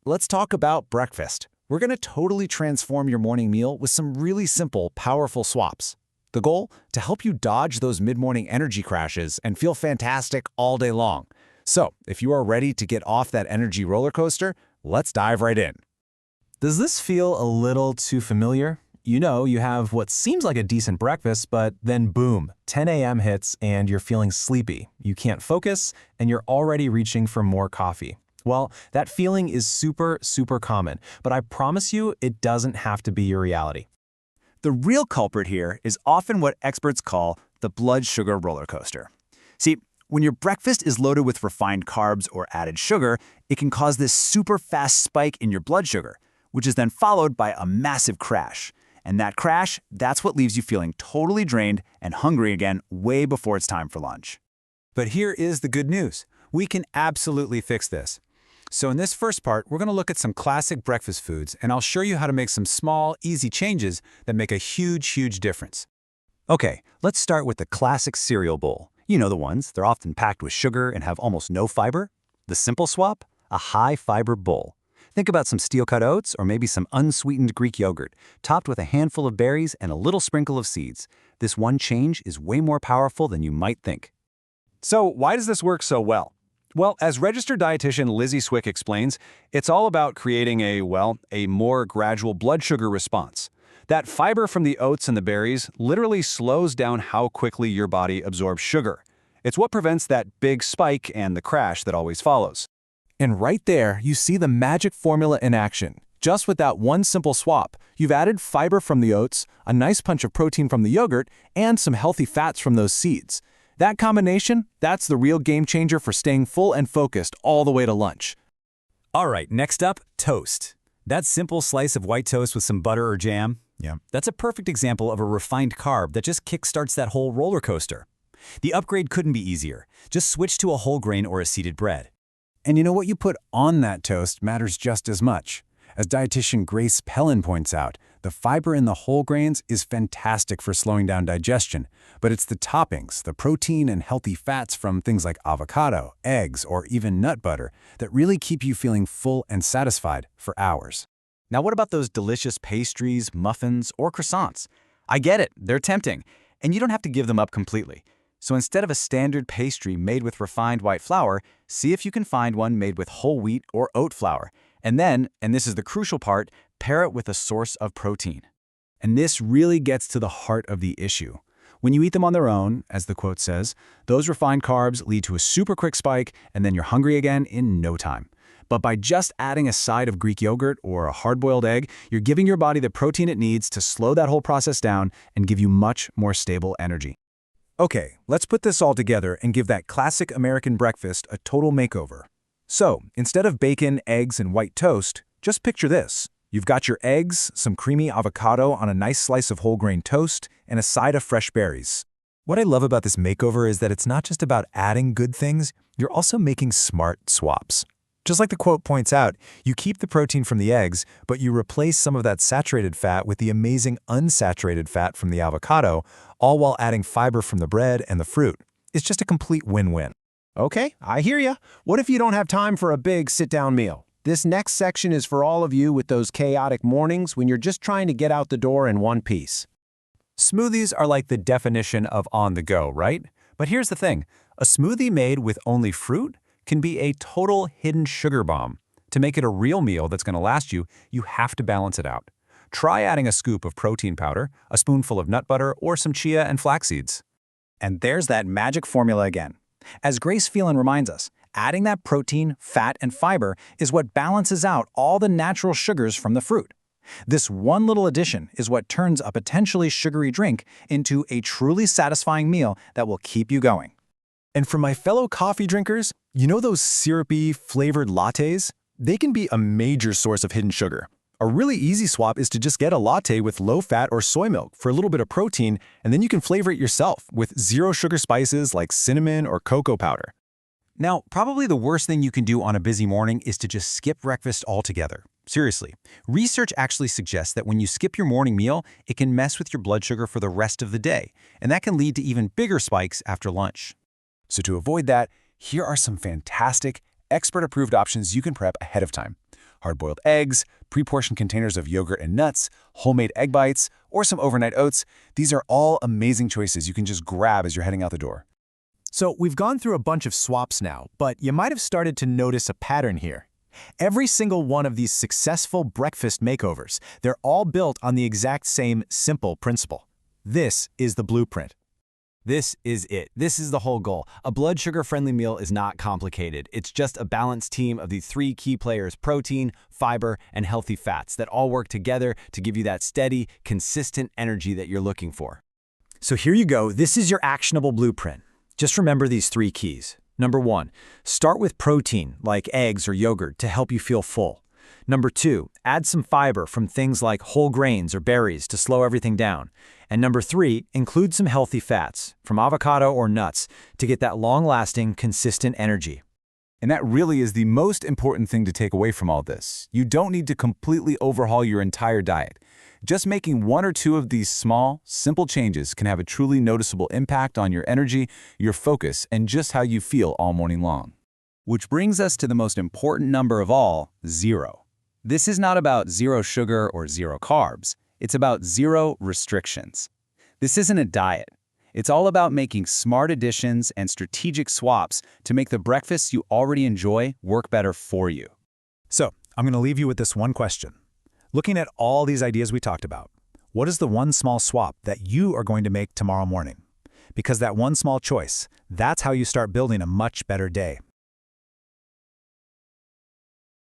let's talk about breakfast. We're going to totally transform your morning meal with some really simple, powerful swaps. The goal? To help you dodge those mid-morning energy crashes and feel fantastic all day long. So, if you are ready to get off that energy roller coaster, let's dive right in. Does this feel a little too familiar? You know, you have what seems like a decent breakfast, but then boom, 10 a.m. hits and you're feeling sleepy. You can't focus, and you're already reaching for more coffee. Well, that feeling is super common, but I promise you it doesn't have to be your reality. The real culprit here is often what experts call the blood sugar roller coaster. See, when your breakfast is loaded with refined carbs or added sugar, it can cause this super fast spike in your blood sugar, which is then followed by a massive crash. And that crash, that's what leaves you feeling totally drained and hungry again way before it's time for lunch. But here is the good news. We can absolutely fix this. So in this first part, we're going to look at some classic breakfast foods, and I'll show you how to make some small, easy changes that make a huge difference. Okay, let's start with the classic cereal bowl. You know the ones. They're often packed with sugar and have almost no fiber. The simple swap? A high-fiber bowl. Think about some steel-cut oats or maybe some unsweetened Greek yogurt, topped with a handful of berries and a little sprinkle of seeds. This one change is way more powerful than you might think. So why does this work so well? Well, as registered dietitian Lizzie Swick explains, it's all about creating a more gradual blood sugar response. That fiber from the oats and the berries literally slows down how quickly your body absorbs sugar. It's what prevents that big spike and the crash that always follows. And right there, you see the magic formula in action. Just with that one simple swap, you've added fiber from the oats, a nice punch of protein from the yogurt, and some healthy fats from those seeds. That combination, that's the real game changer for staying full and focused all the way to lunch. All right, next up, toast. That simple slice of white toast with some butter or jam, that's a perfect example of a refined carb that just kickstarts that whole roller coaster. The upgrade couldn't be easier. Just switch to a whole grain or a seeded bread. And you know what you put on that toast matters just as much. As dietitian Grace Pellin points out, the fiber in the whole grains is fantastic for slowing down digestion, but it's the toppings, the protein and healthy fats from things like avocado, eggs, or even nut butter that really keep you feeling full and satisfied for hours. Now what about those delicious pastries, muffins, or croissants? I get it, they're tempting, and you don't have to give them up completely. So instead of a standard pastry made with refined white flour, see if you can find one made with whole wheat or oat flour. And then, and this is the crucial part, pair it with a source of protein. And this really gets to the heart of the issue. When you eat them on their own, as the quote says, those refined carbs lead to a super quick spike, and then you're hungry again in no time. But by just adding a side of Greek yogurt or a hard-boiled egg, you're giving your body the protein it needs to slow that whole process down and give you much more stable energy. Okay, let's put this all together and give that classic American breakfast a total makeover. So, instead of bacon, eggs, and white toast, just picture this. You've got your eggs, some creamy avocado on a nice slice of whole grain toast, and a side of fresh berries. What I love about this makeover is that it's not just about adding good things, you're also making smart swaps. Just like the quote points out, you keep the protein from the eggs, but you replace some of that saturated fat with the amazing unsaturated fat from the avocado, all while adding fiber from the bread and the fruit. It's just a complete win-win. Okay, I hear ya. What if you don't have time for a big sit-down meal? This next section is for all of you with those chaotic mornings when you're just trying to get out the door in one piece. Smoothies are like the definition of on the go, right? But here's the thing. A smoothie made with only fruit can be a total hidden sugar bomb. To make it a real meal that's going to last you, you have to balance it out. Try adding a scoop of protein powder, a spoonful of nut butter, or some chia and flax seeds. And there's that magic formula again. As Grace Phelan reminds us, adding that protein, fat, and fiber is what balances out all the natural sugars from the fruit. This one little addition is what turns a potentially sugary drink into a truly satisfying meal that will keep you going. And for my fellow coffee drinkers, you know those syrupy, flavored lattes? They can be a major source of hidden sugar. A really easy swap is to just get a latte with low fat or soy milk for a little bit of protein, and then you can flavor it yourself with zero sugar spices like cinnamon or cocoa powder. Now, probably the worst thing you can do on a busy morning is to just skip breakfast altogether. Seriously, research actually suggests that when you skip your morning meal, it can mess with your blood sugar for the rest of the day, and that can lead to even bigger spikes after lunch. So to avoid that, here are some fantastic, expert-approved options you can prep ahead of time. hard-boiled eggs, pre-portioned containers of yogurt and nuts, homemade egg bites, or some overnight oats. These are all amazing choices you can just grab as you're heading out the door. So we've gone through a bunch of swaps now, but you might have started to notice a pattern here. Every single one of these successful breakfast makeovers, they're all built on the exact same simple principle. This is the blueprint. This is it. This is the whole goal. A blood sugar-friendly meal is not complicated. It's just a balanced team of the three key players: protein, fiber, and healthy fats that all work together to give you that steady, consistent energy that you're looking for. So here you go. This is your actionable blueprint. Just remember these three keys. Number 1, start with protein, like eggs or yogurt, to help you feel full. Number 2, add some fiber from things like whole grains or berries to slow everything down. And number 3, include some healthy fats, from avocado or nuts, to get that long-lasting, consistent energy. And that really is the most important thing to take away from all this. You don't need to completely overhaul your entire diet. Just making one or two of these small, simple changes can have a truly noticeable impact on your energy, your focus, and just how you feel all morning long. Which brings us to the most important number of all, 0. This is not about 0 sugar or 0 carbs. It's about 0 restrictions. This isn't a diet. It's all about making smart additions and strategic swaps to make the breakfasts you already enjoy work better for you. So, I'm going to leave you with this one question. Looking at all these ideas we talked about, what is the one small swap that you are going to make tomorrow morning? Because that one small choice, that's how you start building a much better day